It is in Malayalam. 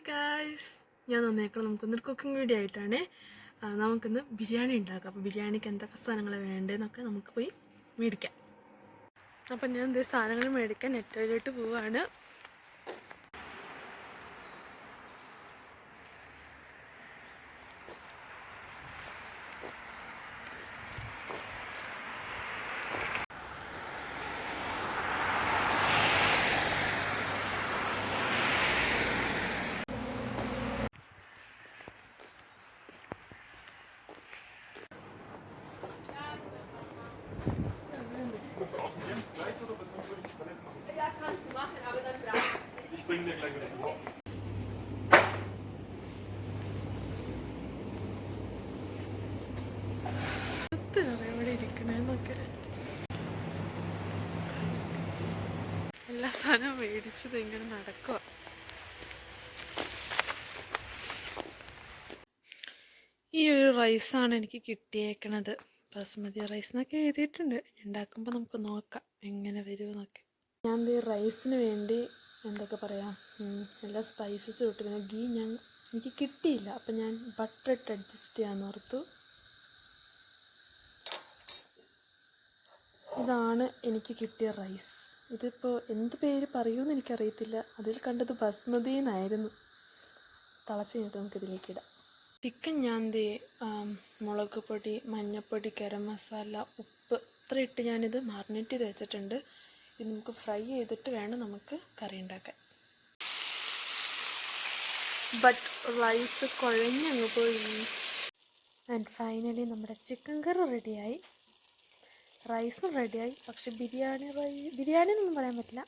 ഗായ്സ്, ഞാൻ നന്നേക്കണം. നമുക്കൊന്നൊരു കുക്കിംഗ് വീഡിയോ ആയിട്ടാണ്. നമുക്കിന്ന് ബിരിയാണി ഉണ്ടാക്കാം. അപ്പോൾ ബിരിയാണിക്ക് എന്തൊക്കെ സാധനങ്ങൾ വേണ്ടതെന്നൊക്കെ നമുക്ക് പോയി മേടിക്കാം. അപ്പം ഞാൻ എന്ത് സാധനങ്ങൾ മേടിക്കാൻ നെറ്റോയിലോട്ട് പോവാണ്. Ich bringe dir gleich wieder vor. ഇവിടെ ഇരിക്കണേന്നൊക്കെ എല്ലാ സാധനവും മേടിച്ചത് ഇങ്ങനെ നടക്കുക. ഈ ഒരു റൈസാണ് എനിക്ക് കിട്ടിയേക്കണത്. ബസ്മതി റൈസ് എന്നൊക്കെ എഴുതിയിട്ടുണ്ട്. ഉണ്ടാക്കുമ്പോൾ നമുക്ക് നോക്കാം എങ്ങനെ വരുമെന്നൊക്കെ. ഞാൻ ഈ റൈസിന് വേണ്ടി എന്തൊക്കെ പറയാം, എല്ലാ സ്പൈസസും ഇട്ട്, പിന്നെ ഗീ എനിക്ക് കിട്ടിയില്ല. അപ്പം ഞാൻ ബട്ടർ ഇട്ട് അഡ്ജസ്റ്റ് ചെയ്യാമെന്ന് ഓർത്തു. ഇതാണ് എനിക്ക് കിട്ടിയ റൈസ്. ഇതിപ്പോൾ എന്ത് പേര് പറയുമെന്ന് എനിക്കറിയത്തില്ല. അതിൽ കണ്ടത് ബസ്മതി എന്നായിരുന്നു. തിളച്ച് കഴിഞ്ഞിട്ട് നമുക്കിതിലേക്ക് ഇടാം. ചിക്കൻ ഞാൻ മുളക് പൊടി, മഞ്ഞൾപ്പൊടി, ഗരം മസാല, ഉപ്പ് ഇത്ര ഇട്ട് ഞാനിത് മാറിനേറ്റ് ചെയ്ത് വെച്ചിട്ടുണ്ട്. ഇത് നമുക്ക് ഫ്രൈ ചെയ്തിട്ട് വേണം നമുക്ക് കറി ഉണ്ടാക്കാൻ. ബട്ട് റൈസ് കുഴഞ്ഞങ്ങ് പോയി. ആൻഡ് ഫൈനലി നമ്മുടെ ചിക്കൻ കറി റെഡിയായി, റൈസും റെഡിയായി. പക്ഷെ ബിരിയാണി എന്നൊന്നും പറയാൻ പറ്റില്ല.